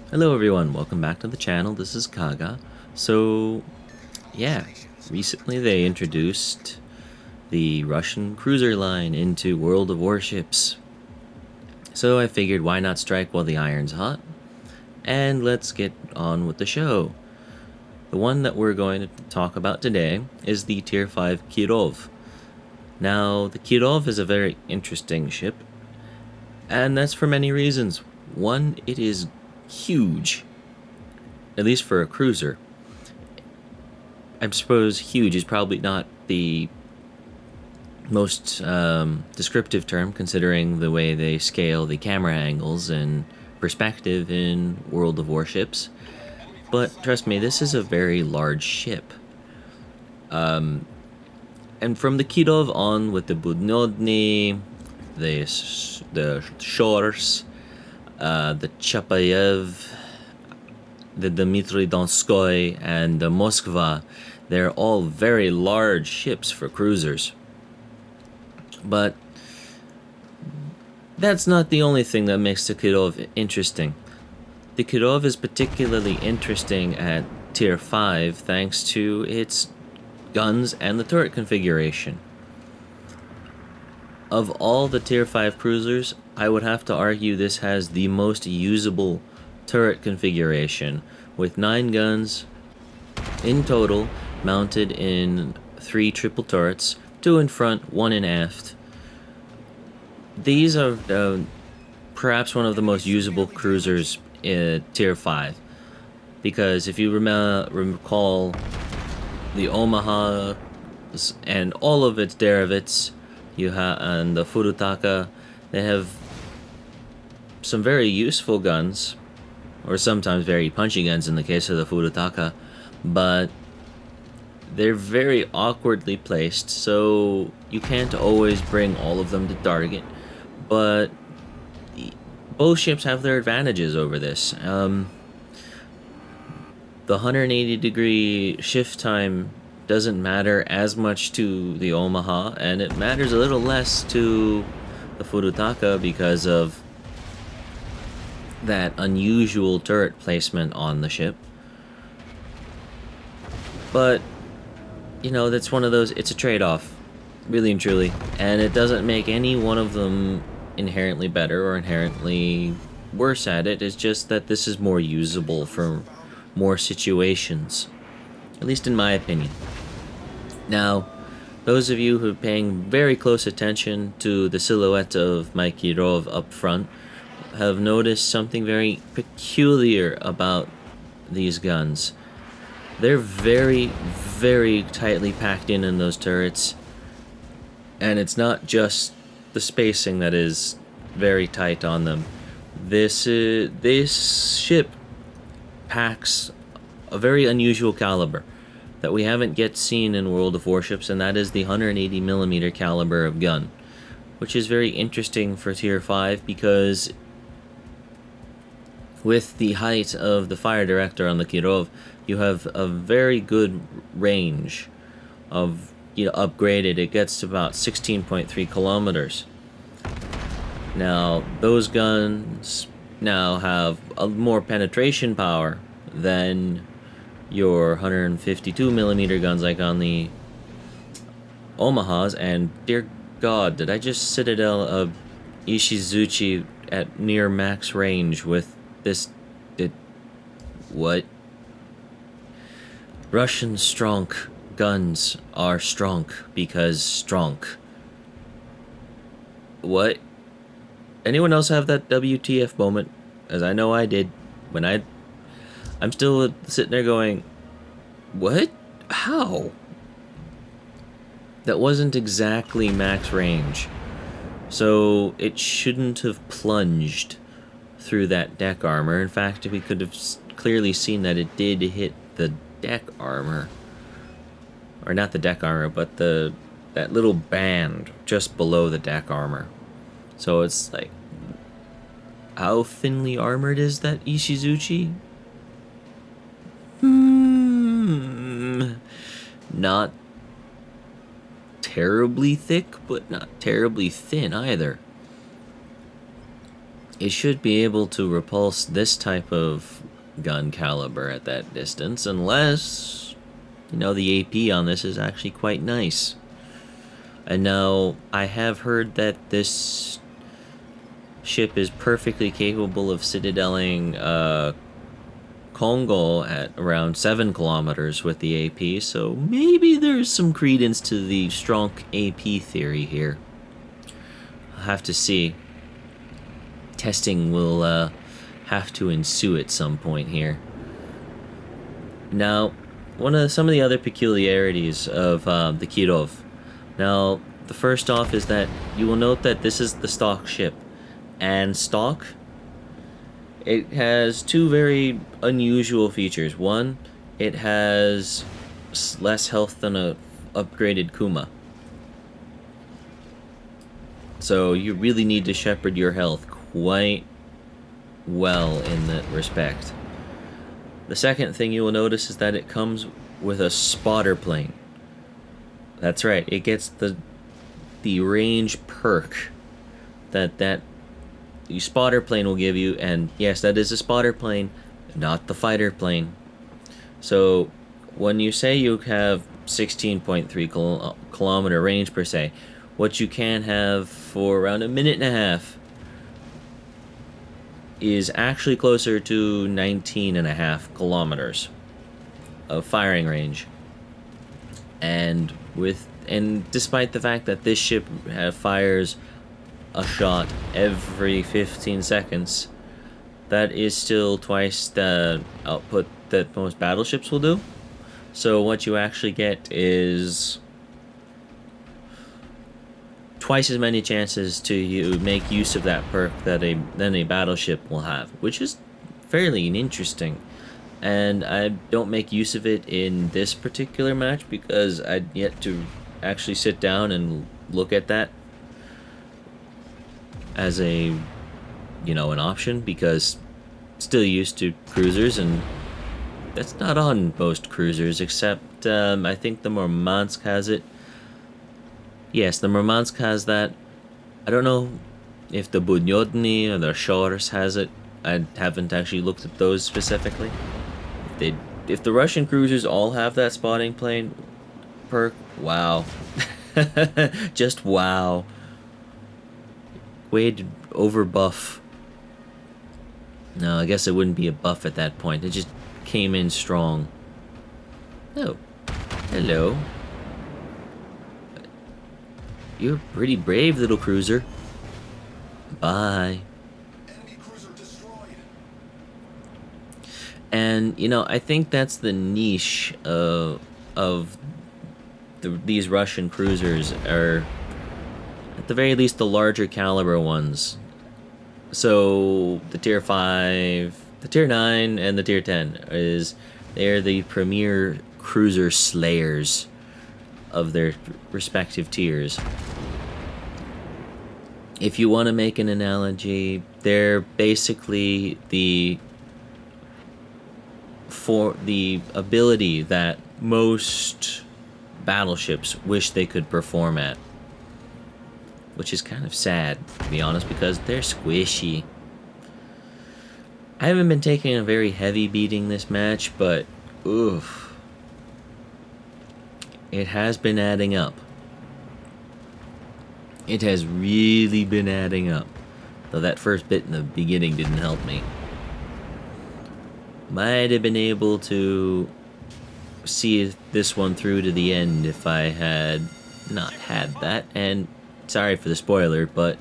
Hello everyone, welcome back to the channel. This is Kaga. So, yeah, recently they introduced the Russian cruiser line into World of Warships. So I figured why not strike while the iron's hot? And let's get on with the show. The one that we're going to talk about today is the Tier 5 Kirov. Now, the Kirov is a very interesting ship, and that's for many reasons. One, it is huge, at least for a cruiser. I suppose huge is probably not the most descriptive term, considering the way they scale the camera angles and perspective in World of Warships. But trust me, this is a very large ship. And from the Kirov on with the Budnodny, the Shores, the Chapayev, the Dmitry Donskoy, and the Moskva, they're all very large ships for cruisers. But that's not the only thing that makes the Kirov interesting. The Kirov is particularly interesting at Tier 5 thanks to its guns and the turret configuration. Of all the Tier 5 cruisers, I would have to argue this has the most usable turret configuration, with 9 guns in total mounted in 3 triple turrets, 2 in front, 1 in aft. These are perhaps one of the most usable cruisers in Tier 5, because if you recall the Omaha and all of its derivatives, and the Furutaka, they have some very useful guns, or sometimes very punchy guns in the case of the Furutaka, but they're very awkwardly placed, so you can't always bring all of them to target. But both ships have their advantages over this. The 180-degree shift time doesn't matter as much to the Omaha, and it matters a little less to the Furutaka because of that unusual turret placement on the ship. But, you know, that's one of those, it's a trade-off, really and truly, and it doesn't make any one of them inherently better or inherently worse at it. It's just that this is more usable for more situations, at least in my opinion. Now, those of you who are paying very close attention to the silhouette of my Kirov up front have noticed something very peculiar about these guns. They're very, very tightly packed in those turrets, and it's not just the spacing that is very tight on them. This ship packs a very unusual caliber that we haven't yet seen in World of Warships, and that is the 180mm caliber of gun, which is very interesting for Tier 5 because with the height of the fire director on the Kirov, you have a very good range of, upgraded. It gets to about 16.3 kilometers. Now, those guns now have a more penetration power than your 152mm guns like on the Omahas, and dear God, did I just Citadel a Ishizuchi at near max range with this? What? Russian strong guns are strong because strong. What? Anyone else have that WTF moment? As I know I did when I'm still sitting there going, what? How? That wasn't exactly max range. So it shouldn't have plunged through that deck armor. In fact, we could have clearly seen that it did hit the deck armor. Or not the deck armor, but that little band just below the deck armor. So it's like, how thinly armored is that Ishizuchi? Not terribly thick, but not terribly thin either. it should be able to repulse this type of gun caliber at that distance, unless, you know, the AP on this is actually quite nice. And now, I have heard that this ship is perfectly capable of citadeling Congo at around 7 kilometers with the AP, so maybe there's some credence to the strong AP theory here. I'll have to see. Testing will have to ensue at some point here. Now, some of the other peculiarities of the Kirov. Now, the first off is that you will note that this is the stock ship, and stock, it has two very unusual features. One, it has less health than a upgraded Kuma. So you really need to shepherd your health quite well in that respect. The second thing you will notice is that it comes with a spotter plane. That's right, it gets the range perk that the spotter plane will give you, and yes, that is a spotter plane, not the fighter plane. So when you say you have 16.3 kilometer range per se, what you can have for around a minute and a half is actually closer to 19.5 kilometers of firing range. And despite the fact that this ship fires a shot every 15 seconds, that is still twice the output that most battleships will do. So what you actually get is twice as many chances to make use of that perk than a battleship will have, which is fairly interesting. And I don't make use of it in this particular match because I'd yet to actually sit down and look at that as an option, because still used to cruisers, and that's not on most cruisers, except I think the Murmansk has it. Yes, the Murmansk has that. I don't know if the Bunyodny or the Shors has it. I haven't actually looked at those specifically. If the Russian cruisers all have that spotting plane perk, wow. Just wow. Way to over buff. No, I guess it wouldn't be a buff at that point. It just came in strong. Oh, hello. You're a pretty brave little cruiser. Bye. Enemy cruiser destroyed. And, I think that's the niche of these Russian cruisers, are at the very least the larger caliber ones. So the tier 5, the tier 9, and the tier 10 they're the premier cruiser slayers of their respective tiers. If you want to make an analogy, they're basically the ability that most battleships wish they could perform at. Which is kind of sad, to be honest, because they're squishy. I haven't been taking a very heavy beating this match, but oof. It has been adding up. It has really been adding up. Though that first bit in the beginning didn't help me. Might have been able to see this one through to the end if I had not had that. And sorry for the spoiler, but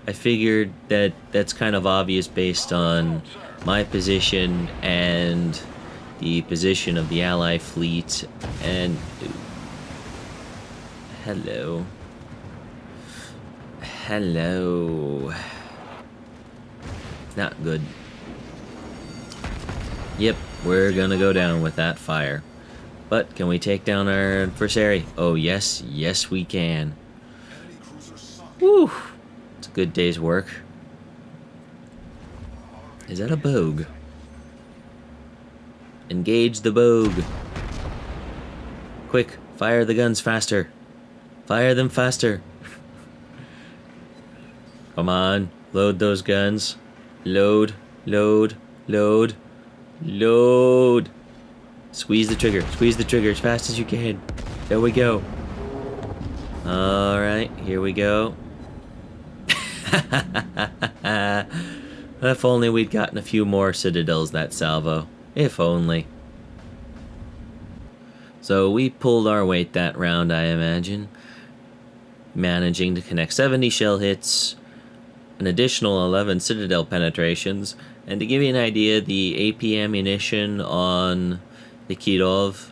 I figured that that's kind of obvious based on my position and the position of the Ally fleet. And hello. Not good. Yep, we're gonna go down with that fire. But can we take down our adversary? Oh yes, yes we can. Woo! It's a good day's work. Is that a bogue? Engage the bogue. Quick, fire the guns faster. Fire them faster. Come on, load those guns. Load, load, load, load. Squeeze the trigger as fast as you can. There we go. Alright, here we go. If only we'd gotten a few more citadels that salvo. If only. So we pulled our weight that round, I imagine. Managing to connect 70 shell hits, an additional 11 citadel penetrations, and to give you an idea, the AP ammunition on the Kirov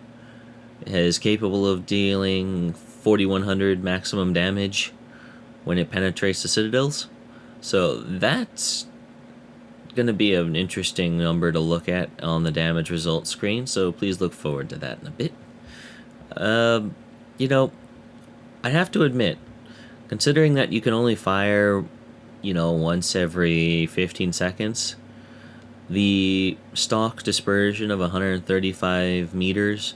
is capable of dealing 4100 maximum damage when it penetrates the citadels. So that's going to be an interesting number to look at on the damage results screen, so please look forward to that in a bit. You know, I have to admit, considering that you can only fire, once every 15 seconds, the stock dispersion of 135 meters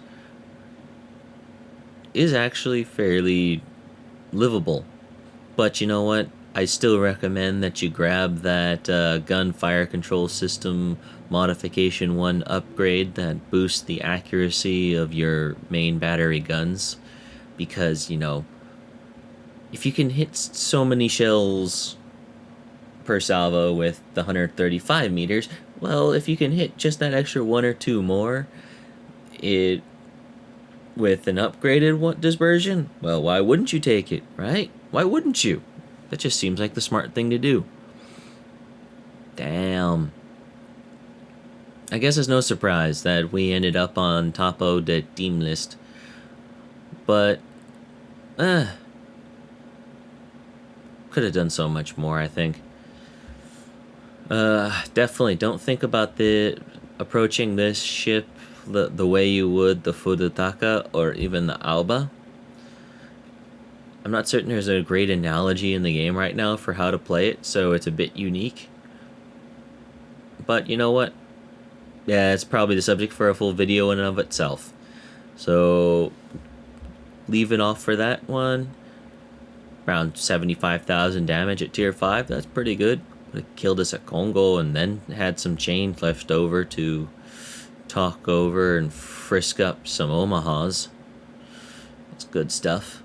is actually fairly livable. But you know what? I still recommend that you grab that gun fire control system modification 1 upgrade that boosts the accuracy of your main battery guns. Because, if you can hit so many shells per salvo with the 135 meters, well, if you can hit just that extra 1 or 2 more, with an upgraded dispersion, well, why wouldn't you take it, right? Why wouldn't you? That just seems like the smart thing to do. Damn. I guess it's no surprise that we ended up on top of the team list. But, could have done so much more, I think. Definitely don't think about approaching this ship the way you would the Fudutaka or even the Alba. I'm not certain there's a great analogy in the game right now for how to play it, so it's a bit unique. But you know what? Yeah, it's probably the subject for a full video in and of itself. So, leave it off for that one. Around 75,000 damage at tier 5, that's pretty good. Would have killed us at Congo and then had some chain left over to talk over and frisk up some Omahas. That's good stuff.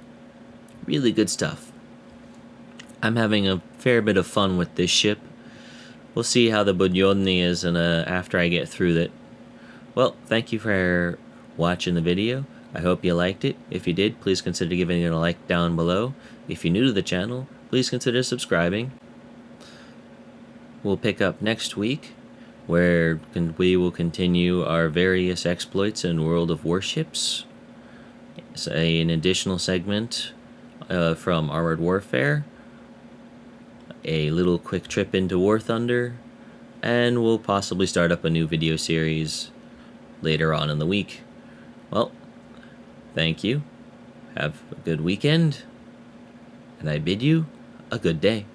Really good stuff. I'm having a fair bit of fun with this ship. We'll see how the Budyodny is after I get through it. Well, thank you for watching the video. I hope you liked it. If you did, please consider giving it a like down below. If you're new to the channel, please consider subscribing. We'll pick up next week, where we will continue our various exploits in World of Warships. It's an additional segment from Armored Warfare, a little quick trip into War Thunder, and we'll possibly start up a new video series later on in the week. Well, thank you. Have a good weekend, and I bid you a good day.